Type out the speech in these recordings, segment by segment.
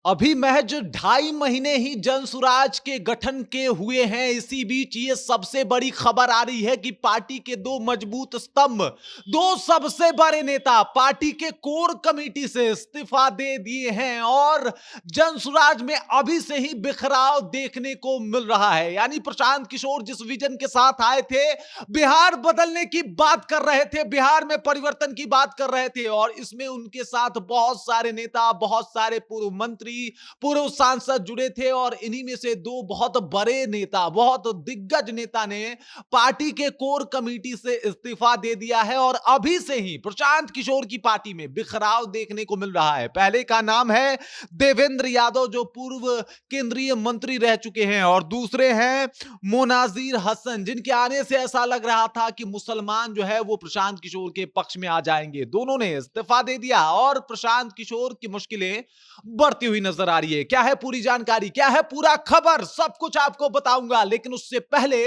अभी महज 2.5 महीने ही जनसुराज के गठन के हुए हैं। इसी बीच ये सबसे बड़ी खबर आ रही है कि पार्टी के दो मजबूत स्तंभ, दो सबसे बड़े नेता पार्टी के कोर कमेटी से इस्तीफा दे दिए हैं और जनसुराज में अभी से ही बिखराव देखने को मिल रहा है। यानी प्रशांत किशोर जिस विजन के साथ आए थे, बिहार बदलने की बात कर रहे थे, बिहार में परिवर्तन की बात कर रहे थे और इसमें उनके साथ बहुत सारे नेता, बहुत सारे पूर्व मंत्री, पूर्व सांसद जुड़े थे और इन्हीं में से दो बहुत बड़े नेता, बहुत दिग्गज नेता ने पार्टी के कोर कमेटी से इस्तीफा दे दिया है और अभी से ही प्रशांत किशोर की पार्टी में बिखराव देखने को मिल रहा है। पहले का नाम है देवेंद्र यादव, जो पूर्व केंद्रीय मंत्री रह चुके हैं, और दूसरे हैं मोनाजिर हसन, जिनके आने से ऐसा लग रहा था कि मुसलमान जो है वो प्रशांत किशोर के पक्ष में आ जाएंगे। दोनों ने इस्तीफा दे दिया और प्रशांत किशोर की मुश्किलें बढ़ती हुई नजर आ रही है। क्या है पूरी जानकारी, क्या है पूरा खबर, सब कुछ आपको बताऊंगा, लेकिन उससे पहले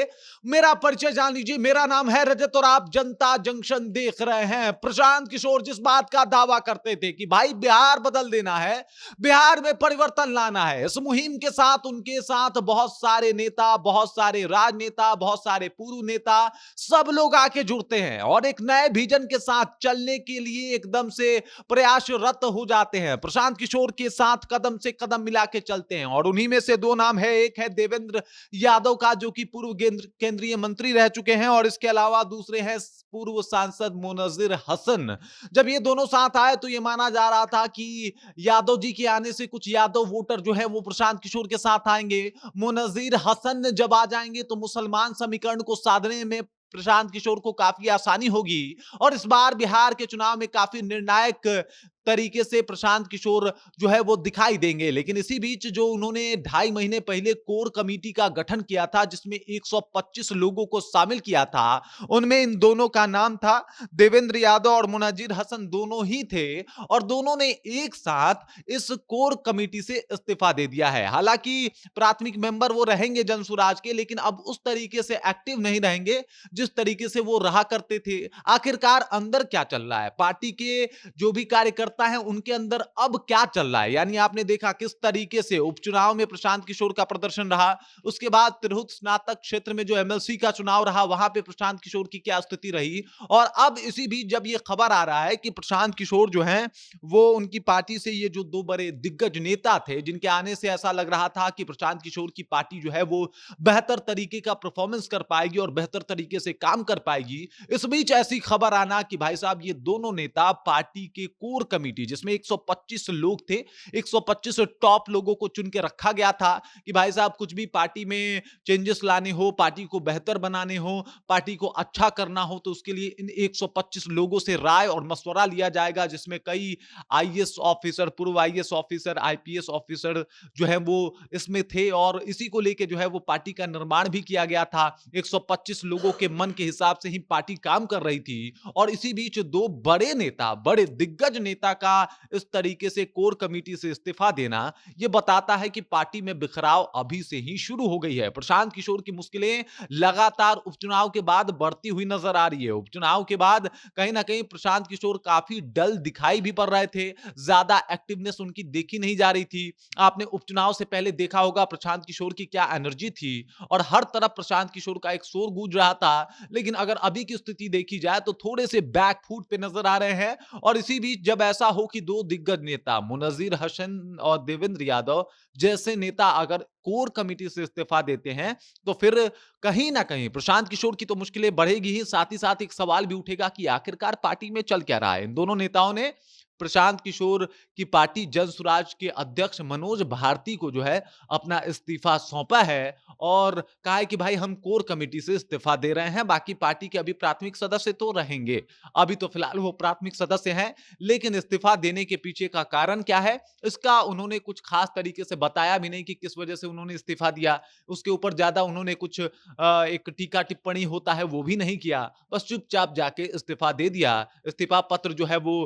मेरा परिचय जान लीजिए। मेरा नाम है रजत और आप जनता जंक्शन देख रहे हैं। प्रशांत किशोर जिस बात का दावा करते थे कि भाई बिहार बदल देना है, बिहार में परिवर्तन लाना है, इस मुहिम के साथ उनके साथ बहुत सारे नेता, बहुत सारे राजनेता, बहुत सारे पूर्व नेता, सब लोग आके जुड़ते हैं और एक नए विजन के साथ चलने के लिए एकदम से प्रयासरत हो जाते हैं। प्रशांत किशोर के साथ कदम से कदम मिला के चलते हैं और उन्हीं में से दो नाम है, एक है देवेंद्र यादव का, जो कि पूर्व केंद्रीय मंत्री रह चुके हैं, और इसके अलावा दूसरे हैं पूर्व सांसद मोनाजिर हसन। जब ये दोनों साथ आए तो ये माना जा रहा था कि यादव जी के आने से कुछ यादव वोटर जो है वो प्रशांत किशोर के साथ आएंगे, मोनाजिर हसन जब आ जाएंगे तो मुसलमान समीकरण को साधने में प्रशांत किशोर को काफी आसानी होगी और इस बार बिहार के चुनाव में काफी निर्णायक तरीके से प्रशांत किशोर जो है वो दिखाई देंगे। लेकिन इसी बीच जो उन्होंने 2.5 महीने पहले कोर कमेटी का गठन किया था, जिसमें 125 लोगों को शामिल किया था, उनमें इन दोनों का नाम था देवेंद्र यादव और मुनाजिर हसन, दोनों ही थे और दोनों ने एक साथ इस कोर कमेटी से इस्तीफा दे दिया है। हालांकि प्राथमिक मेंबर वो रहेंगे जनसुराज के, लेकिन अब उस तरीके से एक्टिव नहीं रहेंगे जिस तरीके से वो रहा करते थे। आखिरकार अंदर क्या चल रहा है, पार्टी के जो भी कार्यकर्ता हैं उनके अंदर अब क्या चल रहा है, यानी आपने देखा किस तरीके से उपचुनाव में प्रशांत किशोर का प्रदर्शन रहा, उसके बाद तिरहुत स्नातक क्षेत्र में जो एमएलसी का चुनाव रहा वहां पे प्रशांत किशोर की क्या स्थिति रही, और अब इसी बीच जब ये खबर आ रहा है कि प्रशांत किशोर जो हैं वो उनकी पार्टी से, ये जो दो बड़े दिग्गज नेता थे जिनके आने से ऐसा लग रहा था कि प्रशांत किशोर की पार्टी जो है वो बेहतर तरीके का परफॉर्मेंस कर पाएगी और बेहतर तरीके से काम कर पाएगी, इस बीच ऐसी खबर आना कि भाई साहब ये दोनों नेता पार्टी के कोर कमेटी, जिसमें 125 लोग थे, 125 टॉप लोगों को चुन के रखा गया था कि भाई साहब कुछ भी पार्टी में चेंजेस लाने हो, पार्टी को बेहतर बनाने हो, पार्टी को अच्छा करना हो, तो उसके लिए इन 125 लोगों से राय और मशवरा लिया जाएगा, जिसमें कई आईएएस ऑफिसर, पूर्व आईएएस ऑफिसर, आईपीएस ऑफिसर जो है वो इसमें थे और इसी को लेके जो है वो पार्टी का निर्माण भी किया गया था। 125 लोगों के मन के हिसाब से ही पार्टी काम कर रही थी और इसी बीच दो बड़े नेता, बड़े दिग्गज नेता का इस तरीके से कोर कमेटी से इस्तीफा देना, यह बताता है कि पार्टी में बिखराव अभी से ही शुरू हो गई है। प्रशांत किशोर की मुश्किलें लगातार उपचुनाव के बाद बढ़ती हुई नजर आ रही है। उपचुनाव के बाद कहीं ना कहीं प्रशांत किशोर काफी डल दिखाई भी पड़ रहे थे, ज्यादा एक्टिवनेस उनकी देखी नहीं जा रही थी। आपने उपचुनाव से पहले देखा होगा प्रशांत किशोर की क्या एनर्जी थी और हर तरफ प्रशांत किशोर का एक शोर गूंज रहा था, लेकिन अगर अभी की स्थिति देखी जाए तो थोड़े से बैक फुट पे नजर आ रहे हैं। और इसी बीच जब ऐसा हो कि दो दिग्गज नेता मुनाजिर हसन और देवेंद्र यादव जैसे नेता अगर कोर कमेटी से इस्तीफा देते हैं, तो फिर कहीं ना कहीं प्रशांत किशोर की तो मुश्किलें बढ़ेगी ही, साथ ही साथ एक सवाल भी उठेगा कि आखिरकार पार्टी में चल क्या रहा है। इन दोनों नेताओं ने प्रशांत किशोर की पार्टी जनसुराज के अध्यक्ष मनोज भारती को जो है अपना इस्तीफा सौंपा है और कहा है कि भाई हम कोर कमेटी से इस्तीफा दे रहे हैं, बाकी पार्टी के अभी प्राथमिक सदस्य तो रहेंगे। अभी तो फिलहाल वो प्राथमिक सदस्य हैं, लेकिन इस्तीफा देने के पीछे का कारण क्या है, इसका उन्होंने कुछ खास तरीके से बताया भी नहीं कि किस वजह से उन्होंने इस्तीफा दिया। उसके ऊपर ज्यादा उन्होंने कुछ एक टीका टिप्पणी होता है वो भी नहीं किया, बस चुपचाप जाके इस्तीफा दे दिया। इस्तीफा पत्र जो है वो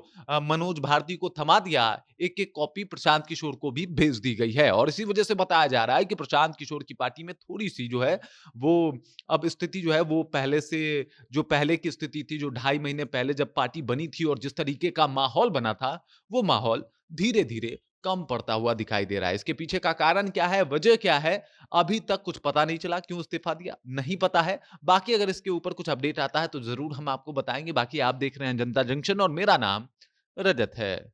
मनोज भारती को थमा दिया, एक एक कॉपी प्रशांत किशोर को भी भेज दी गई है और इसी वजह से बताया जा रहा है कि प्रशांत किशोर की पार्टी में थोड़ी सी जो है वो अब स्थिति जो है वो पहले से, जो पहले की स्थिति थी, जो 2.5 महीने पहले जब पार्टी बनी थी और जिस तरीके का माहौल बना था, वो माहौल धीरे धीरे कम पड़ता हुआ दिखाई दे रहा है। इसके पीछे का कारण क्या है, वजह क्या है, अभी तक कुछ पता नहीं चला। क्यों इस्तीफा दिया, नहीं पता है। बाकी अगर इसके ऊपर कुछ अपडेट आता है तो ज़रूर हम आपको बताएँगे। बाकी आप देख रहे हैं जनता जंक्शन और मेरा नाम रजत है।